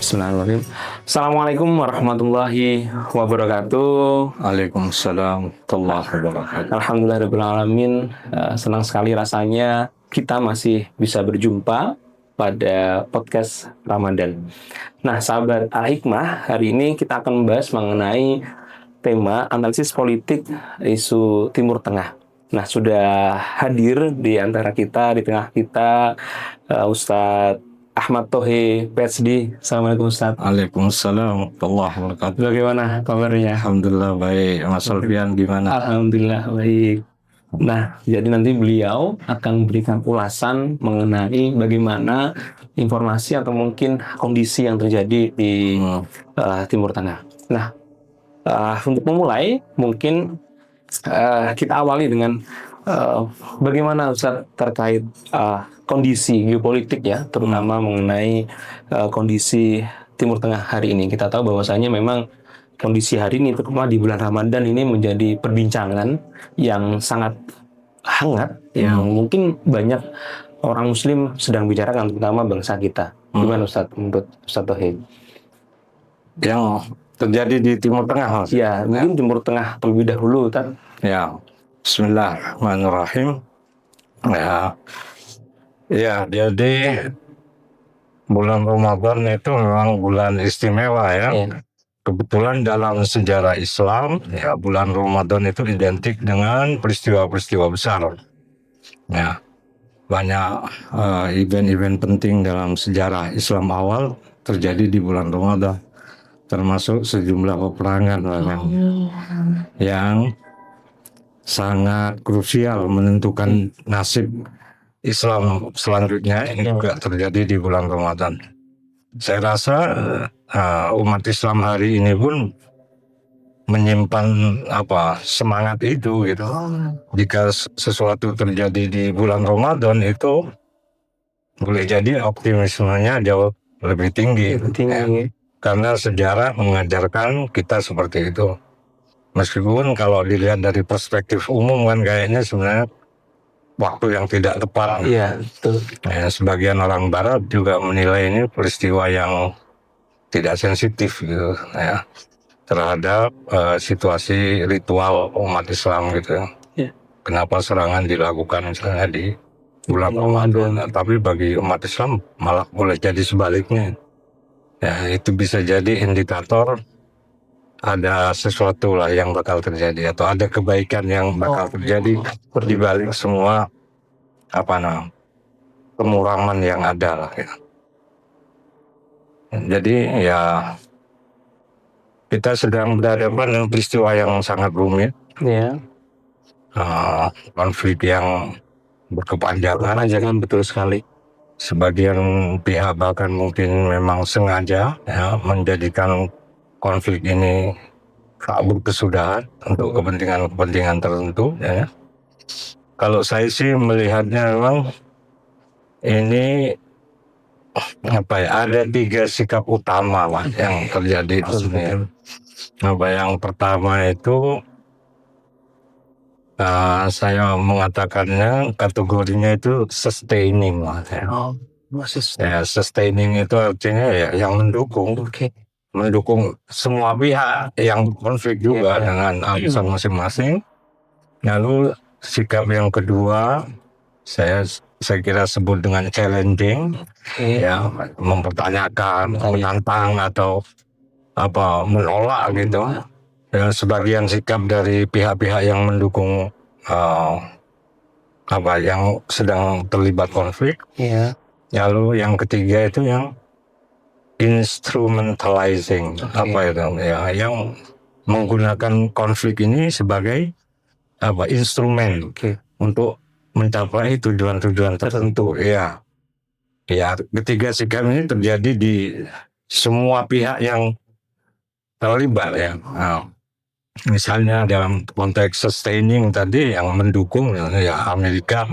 Bismillahirrahmanirrahim. Assalamualaikum warahmatullahi wabarakatuh. Waalaikumsalam warahmatullahi wabarakatuh. Alhamdulillahirrahmanirrahim. Senang sekali rasanya kita masih bisa berjumpa pada podcast Ramadan. Nah, sahabat Al-Hikmah, hari ini kita akan membahas mengenai tema analisis politik isu Timur Tengah. Nah, sudah hadir di antara kita, di tengah kita, Ustadz Ahmad Thohe, PhD. Assalamualaikum Ustadz. Waalaikumsalam warahmatullahi wabarakatuh. Bagaimana kabarnya? Alhamdulillah baik. Mas Alfian gimana? Alhamdulillah baik. Nah, jadi nanti beliau akan memberikan ulasan mengenai bagaimana informasi atau mungkin kondisi yang terjadi di Timur Tengah. Nah, untuk memulai, mungkin kita awali dengan bagaimana Ustaz terkait kondisi geopolitik ya, terutama mengenai kondisi Timur Tengah hari ini. Kita tahu bahwasanya memang kondisi hari ini, terutama di bulan Ramadan ini menjadi perbincangan yang sangat hangat, yang mungkin banyak orang Muslim sedang bicarakan, terutama bangsa kita. Gimana Ustaz, menurut Ustaz Thohe? Yang terjadi di Timur Tengah, Mas? Ya, mungkin Timur Tengah terlebih dahulu, Ustaz. Ya, Bismillahirrahmanirrahim. Ya, jadi bulan Ramadan itu memang bulan istimewa ya. Kebetulan dalam sejarah Islam, ya bulan Ramadan itu identik dengan peristiwa-peristiwa besar. Ya, banyak event-event penting dalam sejarah Islam awal terjadi di bulan Ramadan, termasuk sejumlah peperangan yang sangat krusial menentukan nasib Islam selanjutnya. Ini juga terjadi di bulan Ramadan. Saya rasa umat Islam hari ini pun menyimpan semangat itu gitu. Jika sesuatu terjadi di bulan Ramadan itu boleh jadi optimismenya jauh lebih tinggi. Ya. Karena sejarah mengajarkan kita seperti itu. Meskipun kalau dilihat dari perspektif umum kan kayaknya sebenarnya waktu yang tidak tepat. Iya, betul. Ya, sebagian orang Barat juga menilai ini peristiwa yang tidak sensitif gitu ya terhadap situasi ritual umat Islam gitu. Ya. Kenapa serangan dilakukan misalnya di bulan Ramadan? Tapi bagi umat Islam malah boleh jadi sebaliknya. Ya, itu bisa jadi indikator ada sesuatu lah yang bakal terjadi atau ada kebaikan yang bakal terjadi di balik semua kemuraman yang ada lah ya. Jadi ya kita sedang berhadapan dengan peristiwa yang sangat rumit, Ya. Konflik yang berkepanjangan, Betul sekali. sebagian pihak bahkan mungkin memang sengaja ya menjadikan konflik ini tak berkesudahan untuk kepentingan tertentu ya. Kalau saya sih melihatnya memang ini ada 3 sikap utama lah yang terjadi di sini. Yang pertama itu saya mengatakannya kategorinya itu sustaining lah ya. Ya, sustaining itu artinya ya yang mendukung. Mendukung semua pihak yang konflik juga dengan alasan masing-masing. Lalu sikap yang kedua saya kira sebut dengan challenging, ya mempertanyakan, menantang atau menolak gitu. Ya, sebagian sikap dari pihak-pihak yang mendukung yang sedang terlibat konflik. Lalu yang ketiga itu yang instrumentalizing, yang menggunakan konflik ini sebagai instrumen untuk mencapai tujuan-tujuan tertentu. Ya, ketiga sikap ini terjadi di semua pihak yang terlibat ya. Misalnya dalam konteks sustaining tadi yang mendukung ya Amerika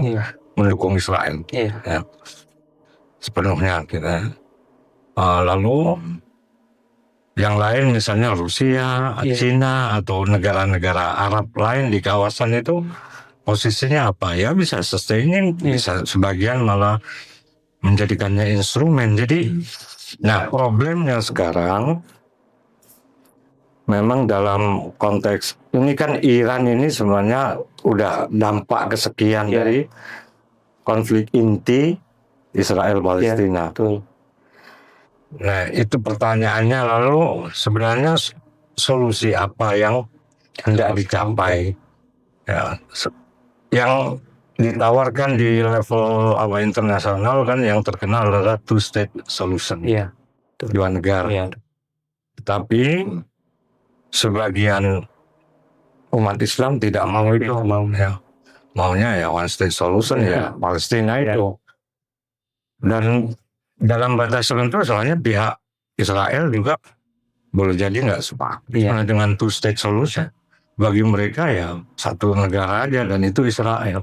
mendukung Israel ya, sepenuhnya kita. Lalu yang lain misalnya Rusia, Cina atau negara-negara Arab lain di kawasan itu posisinya apa ya, bisa sustaining, bisa sebagian malah menjadikannya instrumen. Jadi Nah, problemnya sekarang memang dalam konteks ini kan Iran ini sebenarnya udah dampak kesekian dari konflik inti Israel Palestina. Betul. Nah, itu pertanyaannya, lalu sebenarnya solusi apa yang hendak dicapai? Ya, yang ditawarkan di level internasional kan yang terkenal adalah two state solution, dua negara. Tetapi sebagian umat Islam tidak mau itu, maunya ya one state solution, ya Palestina itu. Dan dalam batas tertentu soalnya pihak Israel juga boleh jadi nggak sepakat dengan two state solution. Bagi mereka ya satu negara aja, dan itu Israel.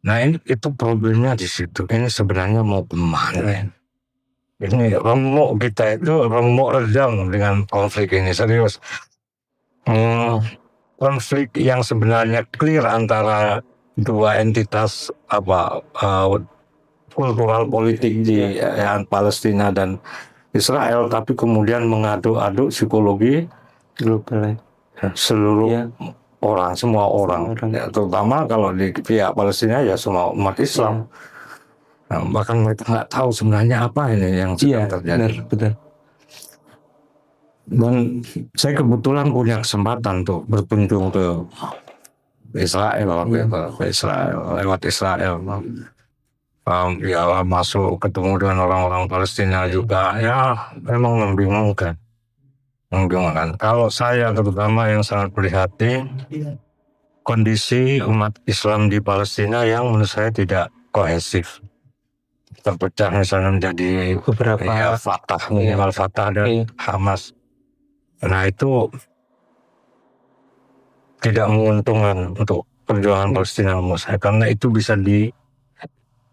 Nah, itu problemnya di situ. Ini sebenarnya mau kemana? Ini remuk, kita itu remuk redam dengan konflik ini, serius. Konflik yang sebenarnya clear antara dua entitas kultural politik di Palestina dan Israel, tapi kemudian mengaduk-aduk psikologi global seluruh orang, semua orang. Ya, terutama kalau di pihak Palestina ya semua umat Islam. Nah, bahkan mereka nggak tahu sebenarnya apa ini yang sedang terjadi. Betul. Dan saya kebetulan punya kesempatan tuh berkunjung ke Israel, lewat Israel. Ya, masuk ketemu dengan orang-orang Palestina juga, ya memang membingungkan. Kalau saya terutama yang sangat prihatin kondisi umat Islam di Palestina yang menurut saya tidak kohesif, terpecah misalnya menjadi beberapa Fatah, minimal Fatah dan Hamas. Nah, itu tidak menguntungkan untuk perjuangan Palestina menurut saya, karena itu bisa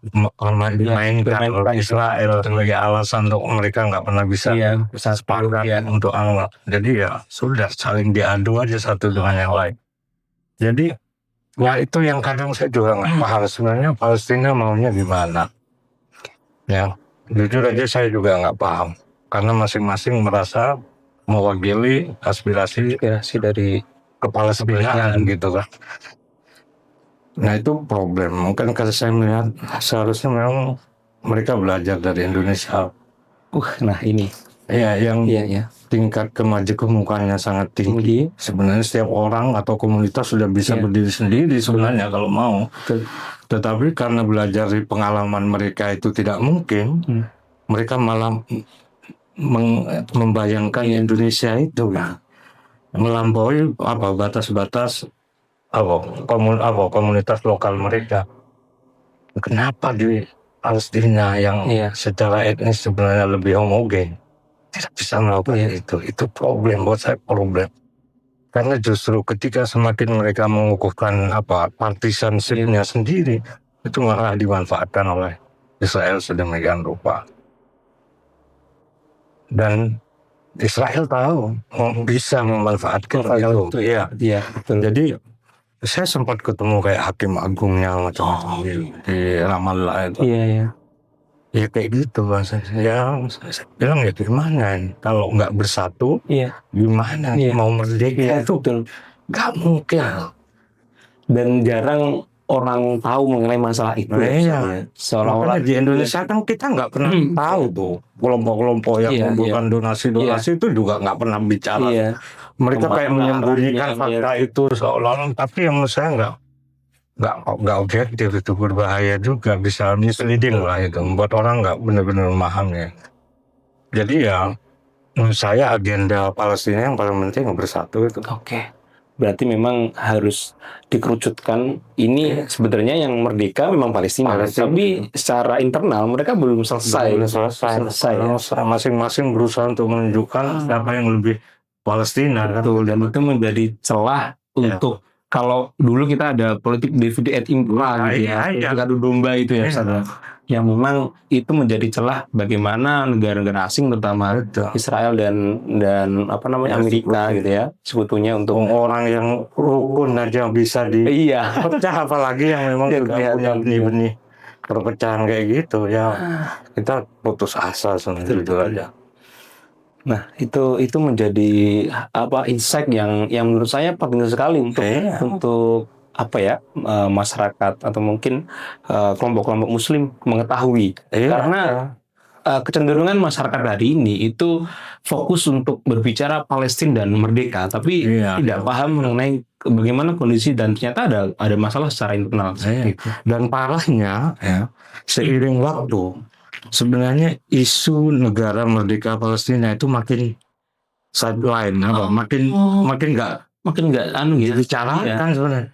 dimainkan oleh Israel sebagai alasan untuk mereka nggak pernah bisa sepakat untuk Allah. Jadi ya sudah, saling diadu aja satu dengan yang lain. Jadi ya itu yang kadang saya juga nggak paham sebenarnya Palestina maunya gimana. Ya jujur aja saya juga nggak paham, karena masing-masing merasa mewakili aspirasi dari kepalestinaan gitu kan. Nah, itu problem. Mungkin kalau saya melihat seharusnya memang mereka belajar dari Indonesia. Nah ini yang tingkat kemajemukannya sangat tinggi. Sebenarnya setiap orang atau komunitas sudah bisa berdiri sendiri sebenarnya kalau mau. Tetapi karena belajar dari pengalaman mereka itu tidak mungkin, mereka malah membayangkan Indonesia itu melampaui batas-batas komunitas lokal mereka. Kenapa di Palestina yang secara etnis sebenarnya lebih homogen tidak bisa melakukan itu problem buat saya, problem. Karena justru ketika semakin mereka mengukuhkan partisanshipnya sendiri, itu malah dimanfaatkan oleh Israel sedemikian rupa. Dan Israel tahu bisa memanfaatkan itu. Betul. Jadi saya sempat ketemu kayak hakim agungnya macam-macam di Ramallah itu. Ya kayak gitu bahasanya. Ya saya bilang ya gimana kalau nggak bersatu, gimana mau merdeka itu nggak mungkin. Dan jarang orang tahu mengenai masalah itu. Seolah-olah di Indonesia kan kita nggak pernah tahu tuh kelompok-kelompok yang memberikan donasi-donasi itu juga nggak pernah bicara. Mereka kayak menyembunyikan fakta itu seolah-olah, tapi yang menurut saya nggak objektif, itu berbahaya juga, bisa misleading lah itu, membuat orang nggak benar-benar memahami. Jadi ya menurut saya agenda Palestina yang paling penting bersatu itu. Berarti memang harus dikerucutkan. Ini sebenarnya yang merdeka memang Palestina. Tapi secara internal mereka belum selesai. Masing-masing berusaha untuk menunjukkan siapa yang lebih Palestina. Betul, dan itu menjadi celah untuk kalau dulu kita ada politik divide et impera gitu adu domba itu yang memang itu menjadi celah bagaimana negara-negara asing terutama Israel dan Amerika gitu ya sekutunya untuk orang yang rukun aja bisa dipecah, apalagi yang memang sudah punya benih-benih perpecahan kayak gitu ya, kita putus asa sebenarnya itu aja. Nah, itu menjadi insight yang menurut saya penting sekali untuk masyarakat atau mungkin kelompok-kelompok muslim mengetahui. Karena kecenderungan masyarakat hari ini itu fokus untuk berbicara Palestina dan merdeka, tapi tidak paham mengenai bagaimana kondisi dan ternyata ada masalah secara internal. Dan parahnya ya, seiring waktu sebenarnya isu negara merdeka Palestina itu makin sideline, makin nggak dibicarakan sebenarnya.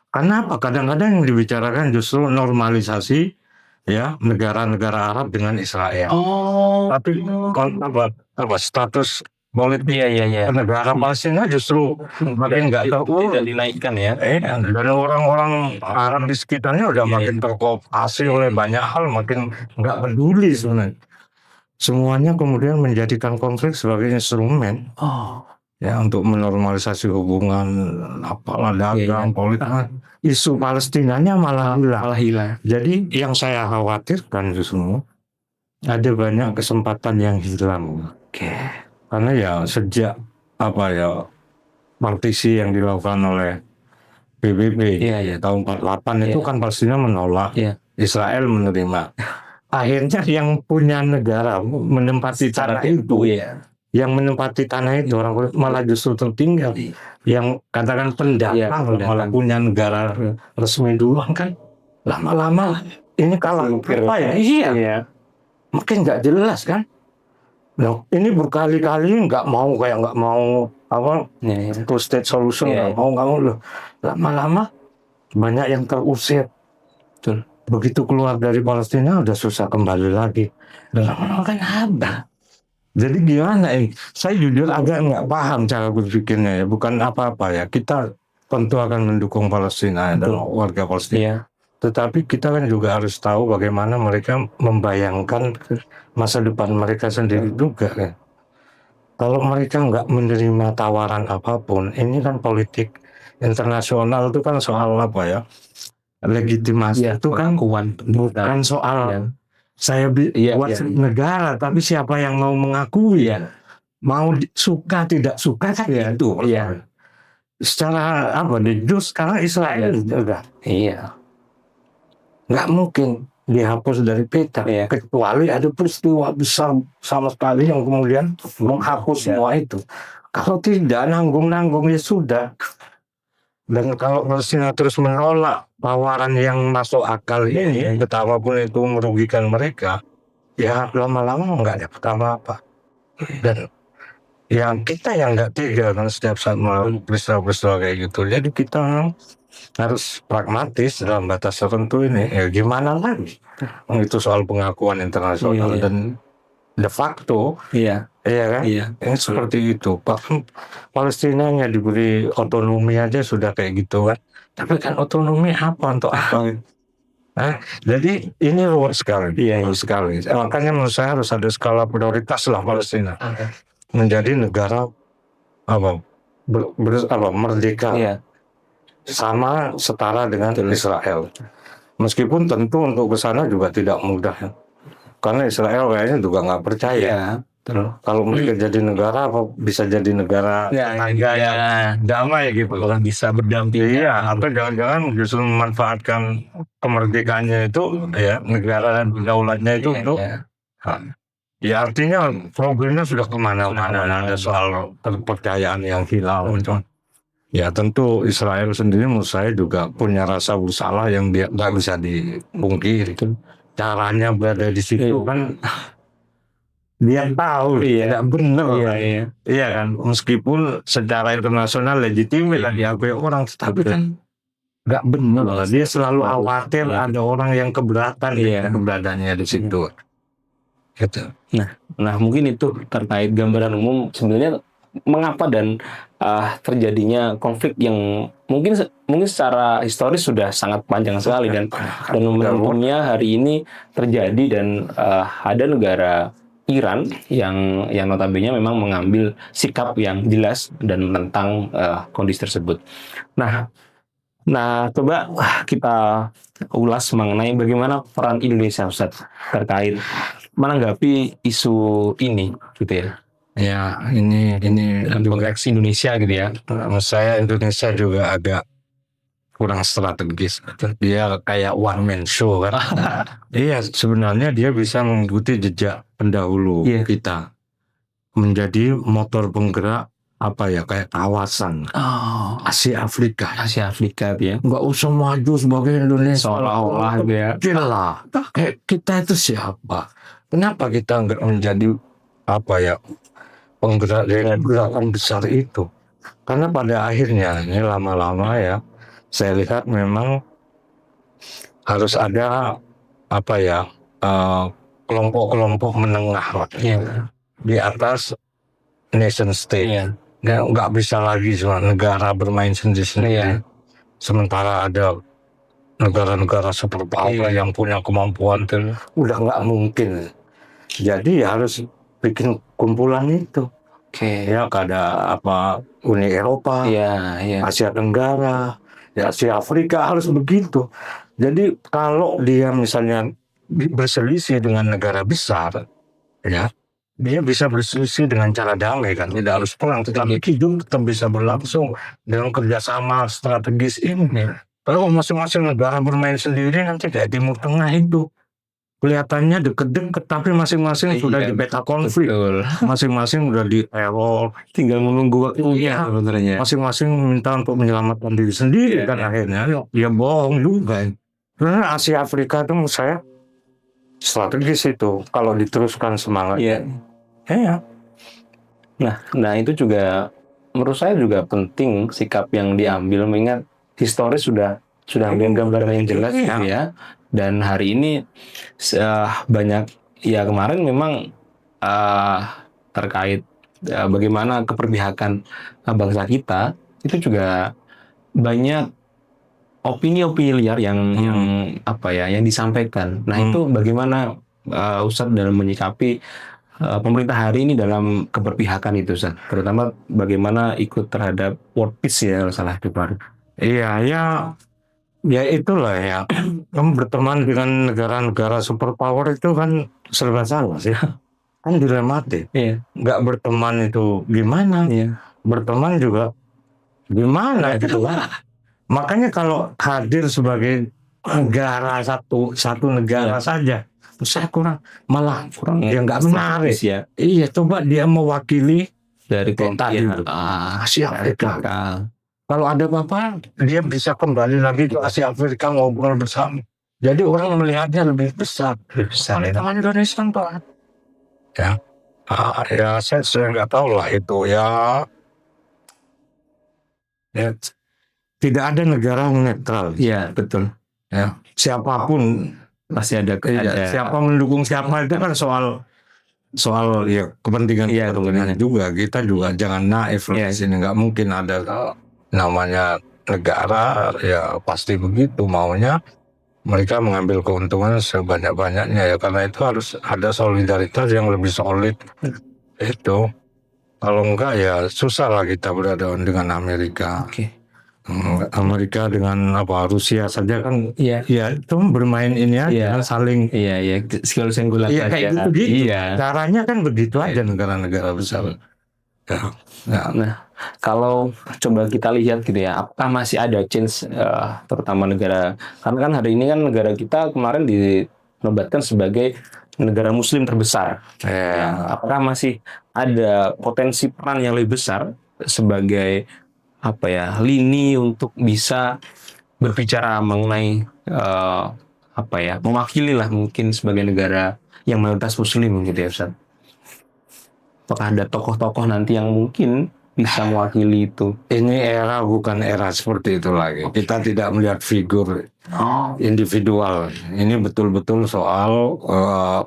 Karena apa? Kadang-kadang yang dibicarakan justru normalisasi ya negara-negara Arab dengan Israel. Tapi status politik negara Palestina justru makin nggak tidak dinaikkan ya. Dan orang-orang Arab di sekitarnya udah makin terkooptasi oleh banyak hal, makin nggak peduli sebenarnya. Semuanya kemudian menjadikan konflik sebagai instrumen ya untuk menormalisasi hubungan dagang, politik. Isu Palestinanya malah hilang. Jadi yang saya khawatirkan justru ada banyak kesempatan yang hilang. Karena ya sejak partisi yang dilakukan oleh PBB tahun 48 itu kan Palestina menolak, Israel menerima. Akhirnya yang punya negara menempati tanah itu, yang menempati tanah itu orang kulit malah justru tertinggal. Yang katakan pendatang malah punya negara resmi duluan kan. Lama-lama ini kalah apa ya? Iya. Makin nggak jelas kan. Nah, ini berkali-kali nggak mau two state solution, nggak mau loh. Lama-lama banyak yang terusir. Betul. Begitu keluar dari Palestina udah susah kembali lagi. Lama-lama kan ada. Jadi gimana ini? Saya jujur agak nggak paham cara berpikirnya ya. Bukan apa-apa ya. Kita tentu akan mendukung Palestina dan warga Palestina. Tetapi kita kan juga harus tahu bagaimana mereka membayangkan masa depan mereka sendiri juga kan. Kalau mereka nggak menerima tawaran apapun, ini kan politik internasional itu kan soal legitimasi itu kan bukan soal saya buat negara, tapi siapa yang mau mengakui mau suka tidak suka kan itu. Secara di jus sekarang Israel juga nggak mungkin dihapus dari peta kecuali ada peristiwa besar sama sekali yang kemudian menghapus semua itu. Kalau tidak nanggung ya sudah. Dan kalau Palestina terus menolak tawaran yang masuk akal ini, betapapun itu merugikan mereka, ya lama-lama nggak dapat apa-apa. Dan yang kita yang nggak tega kan setiap saat melakukan peristiwa-peristiwa kayak gitu. Jadi kita harus pragmatis dalam batas tertentu ini. Ya gimana lagi? Itu soal pengakuan internasional dan de facto. Ini seperti itu. Palestina yang diberi otonomi aja sudah kayak gitu kan. Tapi kan otonomi apa untuk apa? Jadi ini ruwet sekali. Sekali. Makanya menurut saya harus ada skala prioritas lah Palestina menjadi negara merdeka sama setara dengan Israel. Meskipun tentu untuk ke sana juga tidak mudah ya. Karena Israel kayaknya juga nggak percaya. Kalau mereka jadi negara bisa jadi negara damai gitu. Kalau bisa berdampingan. Atau jangan-jangan justru memanfaatkan kemerdekaannya itu negara dan daulatnya itu untuk artinya problemnya sudah kemana-mana. Ada soal kepercayaan yang hilang. Ya tentu Israel sendiri menurut saya juga punya rasa bersalah yang dia nggak bisa dipungkiri. Caranya berada di situ kan dia tahu tidak benar. Iya kan, meskipun secara internasional legitimit diakui orang, tetapi kan nggak benar. Dia selalu khawatir ada orang yang keberatan keberadaannya di situ. Gitu. Nah mungkin itu terkait gambaran umum sebenarnya mengapa dan terjadinya konflik yang mungkin secara historis sudah sangat panjang sekali dan momentumnya hari ini terjadi dan ada negara Iran yang notabene memang mengambil sikap yang jelas dan menentang kondisi tersebut. Nah, Nah, coba kita ulas mengenai bagaimana peran Indonesia, Ustaz, terkait menanggapi isu ini, gitu ya. Ya, ini Konteks Indonesia gitu ya. menurut saya Indonesia juga agak kurang strategis. Dia kayak one man show kan. Iya, sebenarnya dia bisa mengikuti jejak pendahulu Iya. kita menjadi motor penggerak apa ya, kayak kawasan Oh, Asia Afrika. Asia Afrika ya. Nggak usah maju sebagai Indonesia. Seolah-olah gitu ya. Kecil lah. Kita itu siapa? Kenapa kita nggak menjadi apa ya, penggerak dari gerakan besar itu? Karena pada akhirnya ini lama-lama ya, saya lihat memang harus ada apa ya, kelompok-kelompok menengah lah, Iya. di atas nation state. Iya. Nggak bisa lagi cuma negara bermain sendiri-sendiri. Iya. Sementara ada negara-negara superpower yang punya kemampuan, udah nggak mungkin. Jadi harus bikin kumpulan itu. Oke. Ya, ada apa, Uni Eropa, Iya, iya. Asia Tenggara, ya Asia Afrika, harus begitu. Jadi kalau dia misalnya berselisih dengan negara besar, ya dia bisa berselisih dengan cara damai kan, tidak harus perang, tetapi hidup tetap bisa berlangsung dengan kerjasama strategis ini. Kalau masing-masing negara bermain sendiri, nanti kayak Timur Tengah itu kelihatannya deket-deket, tapi masing-masing sudah di peta konflik, Betul. masing-masing sudah di teror, Tinggal menunggu waktunya Iya. sebenarnya. masing-masing minta untuk menyelamatkan diri sendiri, Iya, kan iya. akhirnya ya bohong juga. Karena Asia Afrika itu menurut saya strategis itu kalau diteruskan semangat. Iya. Ya. Nah itu juga menurut saya juga penting sikap yang diambil, mengingat historis sudah dengan gambaran yang jelas Iya. gitu ya. Dan hari ini banyak ya, kemarin memang terkait bagaimana keperpihakan bangsa kita, itu juga banyak opini-opini liar yang apa ya, yang disampaikan. Nah itu bagaimana Ustadz dalam menyikapi pemerintah hari ini dalam keberpihakan itu, Ustaz? Terutama bagaimana ikut terhadap World Peace ya, kalau salah itu baru. Iya, ya itulah ya. Kamu berteman dengan negara-negara superpower itu kan serba salah sih. Kan dilematis. Iya. Nggak berteman itu gimana? Iya. Berteman juga gimana gitu kan? Makanya kalau hadir sebagai negara satu negara saja, saya malah kurang ya nggak menarik ya. Iya, coba dia mewakili Dari kota tadi itu. Asia Afrika. Kalau ada apa-apa, dia bisa kembali lagi ke Asia Afrika ngobrol bersama. Jadi orang melihatnya lebih besar. Teman Indonesia Pak. Ya, ya saya nggak tahu lah itu ya. Ya, tidak ada negara yang netral. Iya, betul. Ya, siapapun Pasti ada. siapa mendukung siapa itu kan soal ya kepentingan juga. Kita juga jangan naif lah. Sini nggak mungkin ada namanya negara ya pasti begitu maunya mereka mengambil keuntungan sebanyak-banyaknya ya, karena itu harus ada solidaritas yang lebih solid itu. Kalau enggak ya susah lah kita berhadapan dengan Amerika. Amerika dengan Rusia saja kan ya itu bermain ini aja saling skill senggulat aja. Kayak gitu. Iya. Caranya kan begitu aja negara-negara besar. Nah, kalau coba kita lihat gitu ya, apakah masih ada change terutama negara, karena kan hari ini kan negara kita kemarin dinobatkan sebagai negara muslim terbesar. Apakah masih ada potensi peran yang lebih besar sebagai lini untuk bisa berbicara mengenai mewakili lah mungkin sebagai negara yang mayoritas muslim gitu ya, Ustaz? Apakah ada tokoh-tokoh nanti yang mungkin bisa mewakili itu? Ini era bukan era seperti itu lagi. Kita tidak melihat figur individual. Ini betul-betul soal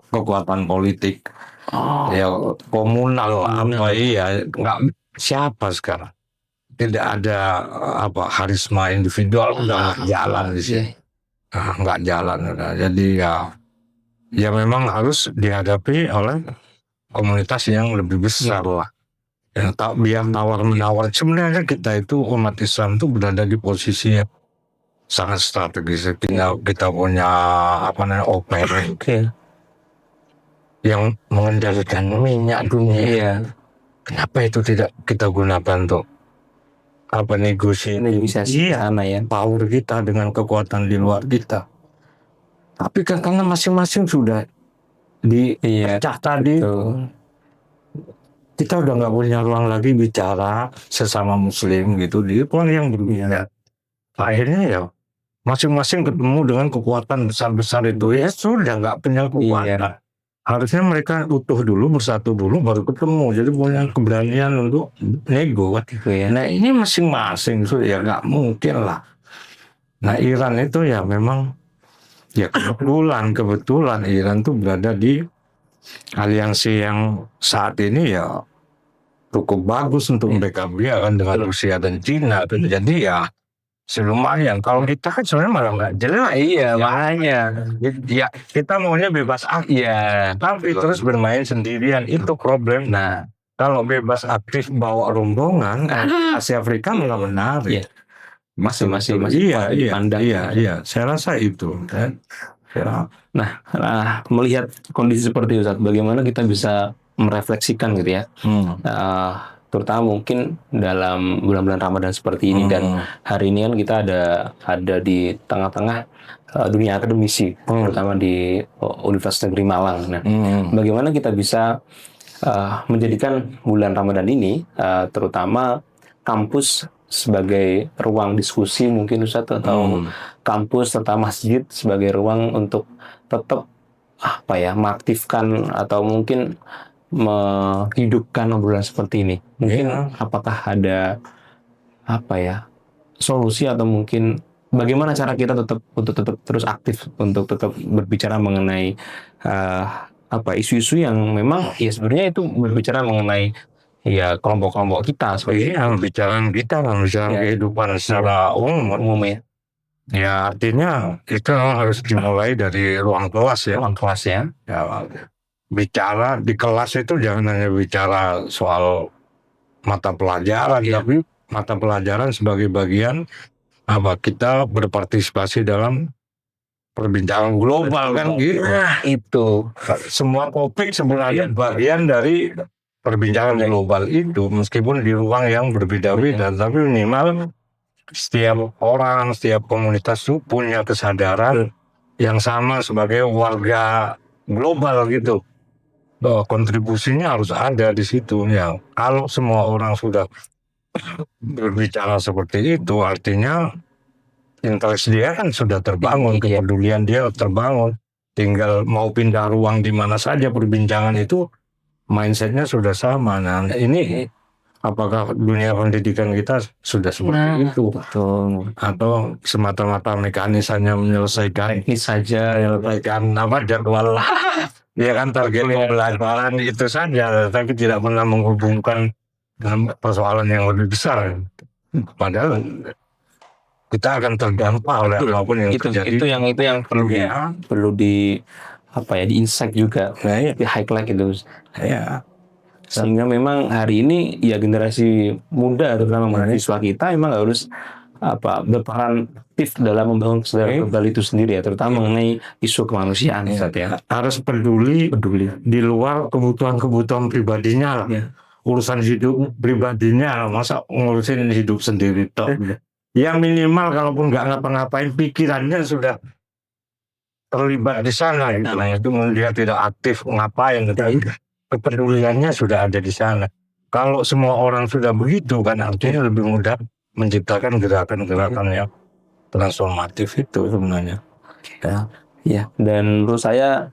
kekuatan politik. Ya komunal nggak siapa sekarang. Tidak ada karisma individual udah jalan di sini. Nggak jalan udah. Jadi ya memang harus dihadapi oleh komunitas yang lebih besar lah. Yang biar tawar menawar. Sebenarnya kita itu umat Islam itu berada di posisi sangat strategis. Kita punya OPEC Oke. yang mengendalikan minyak dunia. Iya. Kenapa itu tidak kita gunakan untuk Negosiasi sana ya. power kita dengan kekuatan di luar kita? Tapi kan karena masing-masing sudah dipecah tadi, kita udah nggak punya ruang lagi bicara sesama muslim gitu di ruang yang berbeda. Akhirnya ya masing-masing ketemu dengan kekuatan besar-besar itu, ya sudah nggak punya kekuatan. Harusnya mereka utuh dulu, bersatu dulu, baru ketemu. Jadi punya keberanian untuk nego. Nah ini masing-masing, so ya nggak mungkin lah. Nah Iran itu ya memang ya kebetulan Iran tuh berada di aliansi yang saat ini ya cukup bagus untuk mereka biarkan dengan Rusia dan Cina. Jadi ya lumayan. Kalau kita kan sebenarnya malah nggak jelas. Iya, makanya. Ya kita maunya bebas aktif. Iya. Tapi terus bermain sendirian itu problem. Nah, kalau bebas aktif bawa rombongan, Asia Afrika malah menarik. Masing-masing Iya. Saya rasa itu. Kan? Ya. Nah, melihat kondisi seperti itu, bagaimana kita bisa merefleksikan gitu ya, terutama mungkin dalam bulan-bulan Ramadan seperti ini dan hari ini kan kita ada di tengah-tengah dunia akademisi, terutama di Universitas Negeri Malang. Nah, bagaimana kita bisa menjadikan bulan Ramadan ini, terutama kampus sebagai ruang diskusi mungkin Ustadz, atau kampus serta masjid sebagai ruang untuk tetap mengaktifkan atau mungkin menghidupkan obrolan seperti ini. Mungkin apakah ada solusi atau mungkin bagaimana cara kita untuk tetap terus aktif untuk tetap berbicara mengenai isu-isu yang memang ya sebenarnya itu berbicara mengenai ya kelompok-kelompok kita seperti bicara kehidupan secara umum ya. Ya artinya itu harus dimulai dari ruang kelas ya. Ya, bicara di kelas itu jangan hanya bicara soal mata pelajaran, tapi mata pelajaran sebagai bagian kita berpartisipasi dalam perbincangan global kan gitu. Itu semua topik sebenarnya bagian dari perbincangan global itu, meskipun di ruang yang berbeda-beda, tapi minimal setiap orang, setiap komunitas itu punya kesadaran yang sama sebagai warga global gitu. Kontribusinya harus ada di situ ya. Kalau semua orang sudah berbicara seperti itu, artinya interest dia kan sudah terbangun, kepedulian dia terbangun. Tinggal mau pindah ruang di mana saja perbincangan itu, mindsetnya sudah sama. Nah ini apakah dunia pendidikan kita sudah seperti itu? Betul. Atau semata-mata mekanisanya menyelesaikan jadwal ya kan, target pembelajaran itu saja, tapi tidak pernah menghubungkan dengan persoalan yang lebih besar. Padahal kita akan terdampak oleh apapun yang terjadi. Itu yang perlu di insight juga, di highlight itu. Sehingga memang hari ini ya generasi muda terutama mahasiswa kita memang harus berperan aktif dalam membangun kesadaran global itu sendiri ya, terutama mengenai isu kemanusiaan. Harus peduli di luar kebutuhan pribadinya lah. Urusan hidup pribadinya, masa ngurusin hidup sendiri toh. Ya minimal kalaupun nggak ngapa-ngapain, pikirannya sudah terlibat di sana gitu. Itu dia tidak aktif ngapain, kepeduliannya sudah ada di sana. Kalau semua orang sudah begitu kan, artinya lebih mudah menciptakan gerakan-gerakan yang transformatif itu sebenarnya. Ya, dan menurut saya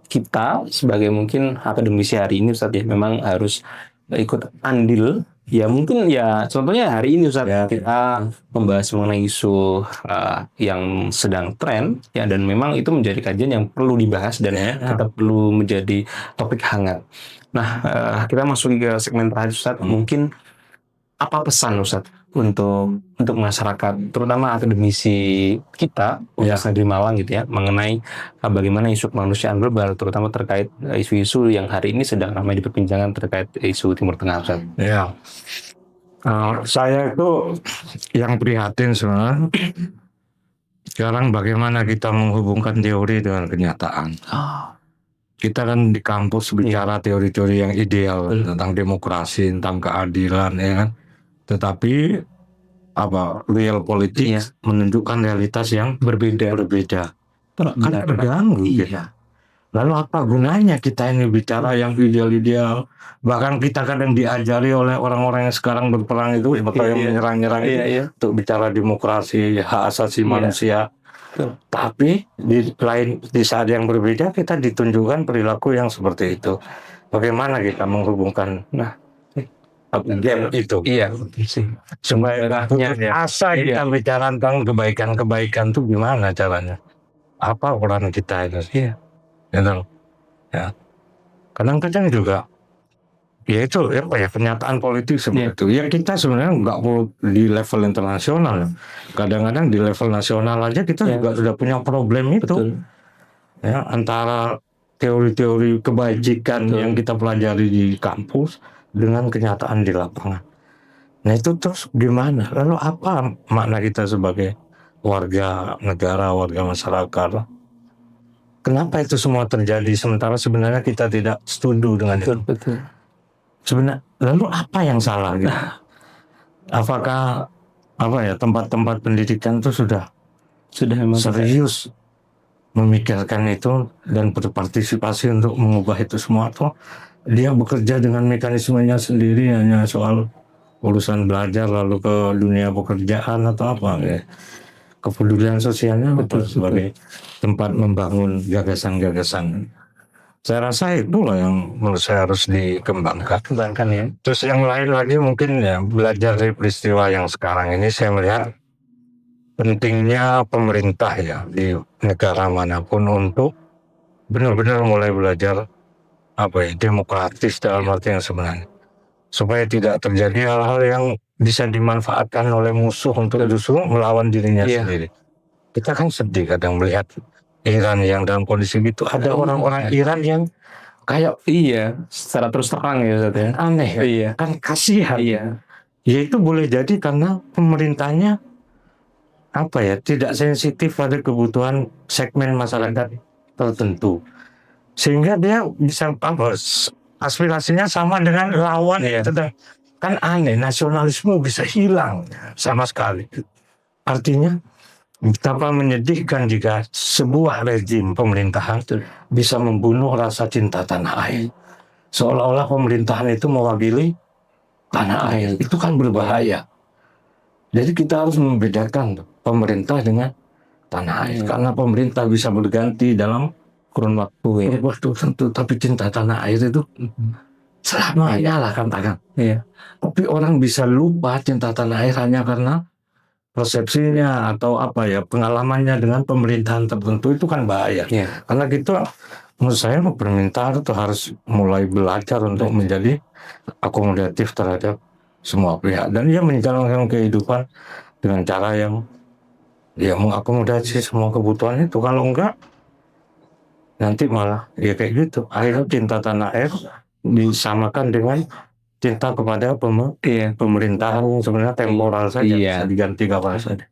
kita sebagai mungkin akademisi hari ini Ustadz ya, memang harus ikut andil. Ya mungkin ya contohnya hari ini Ustadz kita membahas mengenai isu yang sedang tren ya, dan memang itu menjadi kajian yang perlu dibahas dan tetap perlu menjadi topik hangat. Nah, kita masuk ke segmen terakhir Ustadz. Mungkin apa pesan Ustadz untuk masyarakat, terutama akademisi kita Universitas Negeri Malang gitu ya, mengenai bagaimana isu kemanusiaan global, terutama terkait isu-isu yang hari ini sedang ramai diperbincangkan terkait isu Timur Tengah Ustadz. Ya, Saya itu yang prihatin sebenarnya. Sekarang bagaimana kita menghubungkan teori dengan kenyataan? Kita kan di kampus bicara teori-teori yang ideal tentang demokrasi, tentang keadilan, ya kan. Tetapi real politik menunjukkan realitas yang berbeda. Kan terganggu. Gitu. Lalu apa gunanya kita ini bicara yang ideal-ideal? Bahkan kita kadang diajari oleh orang-orang yang sekarang berperang itu, yang menyerang-nyerang itu, untuk bicara demokrasi, hak asasi manusia. Tapi di saat yang berbeda kita ditunjukkan perilaku yang seperti itu. Bagaimana kita menghubungkan game itu? Supaya asa kita bicara tentang kebaikan-kebaikan itu gimana caranya? Apa peran kita itu? Gitu. Ya. Kadang-kadang juga ya itu kenyataan politik seperti itu. Ya kita sebenarnya nggak perlu di level internasional. Kadang-kadang di level nasional aja kita juga sudah punya problem itu. Ya, antara teori-teori kebajikan yang kita pelajari di kampus dengan kenyataan di lapangan. Nah itu terus gimana? Lalu apa makna kita sebagai warga negara, warga masyarakat? Kenapa itu semua terjadi sementara sebenarnya kita tidak setuju dengan itu? Sebenarnya lalu apa yang salah gitu? Apakah tempat-tempat pendidikan itu sudah serius memikirkan itu dan berpartisipasi untuk mengubah itu semua, atau dia bekerja dengan mekanismenya sendiri hanya soal urusan belajar lalu ke dunia pekerjaan atau apa ya? Kepedulian sosialnya sebagai tempat membangun gagasan-gagasan. Saya rasa itulah yang menurut saya harus dikembangkan ya. Terus yang lain lagi mungkin ya belajar dari peristiwa yang sekarang ini, saya melihat pentingnya pemerintah ya di negara manapun untuk benar-benar mulai belajar demokratis dalam arti yang sebenarnya, supaya tidak terjadi hal-hal yang bisa dimanfaatkan oleh musuh untuk justru melawan dirinya sendiri. Kita kan sedih kadang melihat Iran yang dalam kondisi gitu, ada orang-orang Iran yang kayak secara terus terang ya, aneh ya, kan kasihan. Ya itu boleh jadi karena pemerintahnya tidak sensitif pada kebutuhan segmen masyarakat tertentu, sehingga dia bisa aspirasinya sama dengan lawan. Kan aneh, nasionalisme bisa hilang sama sekali. Artinya betapa menyedihkan jika sebuah rezim pemerintahan bisa membunuh rasa cinta tanah air. Seolah-olah pemerintahan itu mewakili tanah air. Itu kan berbahaya. Jadi kita harus membedakan pemerintah dengan tanah air. Karena pemerintah bisa berganti dalam kurun waktu tentu, tapi cinta tanah air itu selamanya lah katakan. Tapi orang bisa lupa cinta tanah air hanya karena persepsinya atau pengalamannya dengan pemerintahan tertentu. Itu kan bahaya. Karena kita, menurut saya pemerintah itu harus mulai belajar untuk menjadi akomodatif terhadap semua pihak, dan dia menjalankan kehidupan dengan cara yang mengakomodasi semua kebutuhan itu. Kalau enggak, nanti malah kayak gitu. Akhirnya cinta tanah air disamakan dengan cinta kepada pemerintahan sebenarnya temporal saja, bisa diganti kapan saja.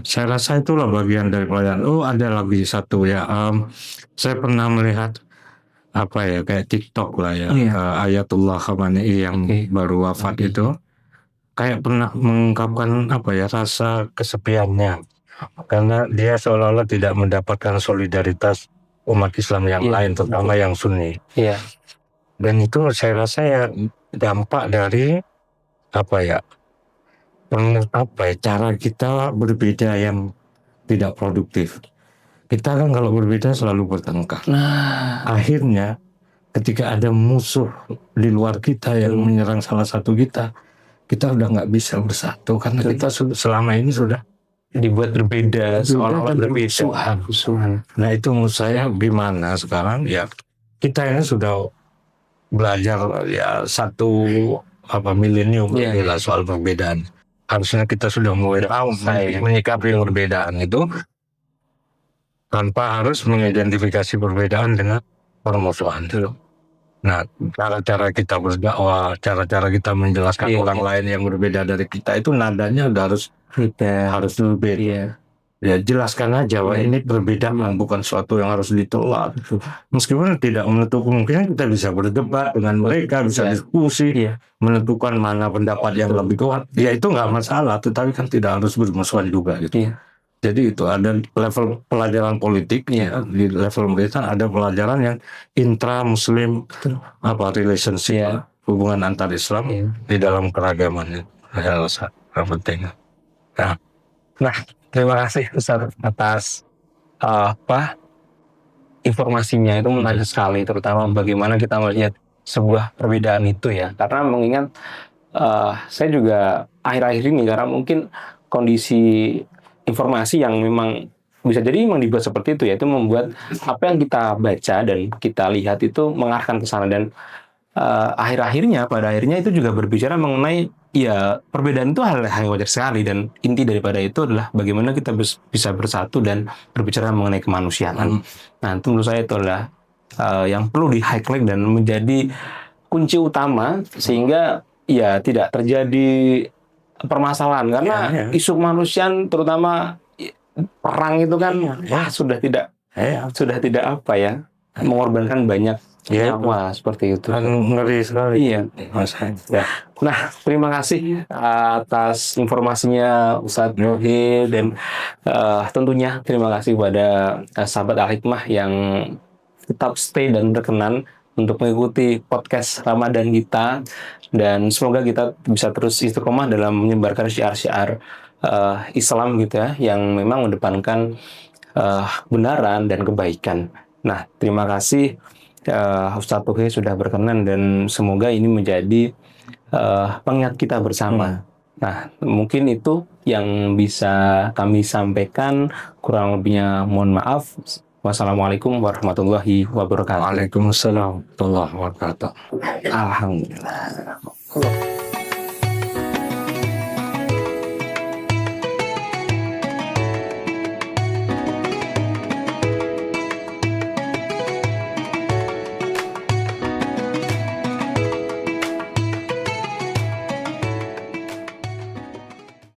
Saya rasa itulah bagian dari pelajaran. Ada lagi satu ya, saya pernah melihat kayak TikTok lah ya, Ayatullah Khamenei yang baru wafat itu kayak pernah mengungkapkan rasa kesepiannya karena dia seolah-olah tidak mendapatkan solidaritas umat Islam yang lain, terutama yang Sunni. Dan itu saya rasa ya dampak dari cara kita berbeda yang tidak produktif. Kita kan kalau berbeda selalu bertengkar. Akhirnya ketika ada musuh di luar kita yang menyerang salah satu kita udah nggak bisa bersatu karena kita selama ini sudah dibuat berbeda, seolah-olah berbeda. Nah itu menurut saya gimana sekarang ya, kita ini sudah belajar ya satu milenium soal perbedaan. Harusnya kita sudah mulai tahu menyikapi perbedaan itu tanpa harus mengidentifikasi perbedaan dengan permusuhan. Nah, cara-cara kita berdakwah, cara-cara kita menjelaskan Iya, orang lain yang berbeda dari kita itu nadanya udah harus berbeda. Iya. Ya jelaskan aja bahwa Iya. ini perbedaan bukan suatu yang harus ditolak. Meskipun tidak menutup kemungkinan kita bisa berdebat dengan mereka, bisa Iya. diskusi, Iya. menentukan mana pendapat yang lebih kuat. Ya itu nggak masalah, tetapi kan tidak harus bermusuhan juga gitu. Iya. Jadi itu ada level pelajaran politik, Iya. ya, di level pemerintahan ada pelajaran yang intra Muslim relationship, Iya. hubungan antar Islam Iya. di dalam keragaman itu sangat penting. Nah, terima kasih Ustaz atas informasinya, itu menarik sekali, terutama bagaimana kita melihat sebuah perbedaan itu ya. Karena mengingat saya juga akhir-akhir ini, karena mungkin kondisi informasi yang memang bisa jadi memang dibuat seperti itu ya, itu membuat apa yang kita baca dan kita lihat itu mengarahkan ke sana. Dan pada akhirnya itu juga berbicara mengenai ya perbedaan itu hal yang wajar sekali, dan inti daripada itu adalah bagaimana kita bisa bersatu dan berbicara mengenai kemanusiaan. Nah, itu menurut saya itu adalah yang perlu di highlight dan menjadi kunci utama sehingga ya tidak terjadi permasalahan, karena isu kemanusiaan terutama perang itu kan sudah tidak apa ya, mengorbankan banyak nyawa seperti itu. Ngeri sekali. Iya. Ya. Nah, terima kasih atas informasinya Ustadz Nuhi, dan tentunya terima kasih kepada sahabat Al-Hikmah yang tetap stay dan berkenan untuk mengikuti podcast Ramadan kita, dan semoga kita bisa terus istiqomah dalam menyebarkan syiar-syiar Islam gitu ya, yang memang mendepankan kebenaran dan kebaikan. Nah, terima kasih Ustadz Tuhi sudah berkenan, dan semoga ini menjadi pengingat kita bersama. Nah, mungkin itu yang bisa kami sampaikan. Kurang lebihnya mohon maaf. Wassalamualaikum warahmatullahi wabarakatuh. Waalaikumsalam warahmatullahi wabarakatuh. Alhamdulillah.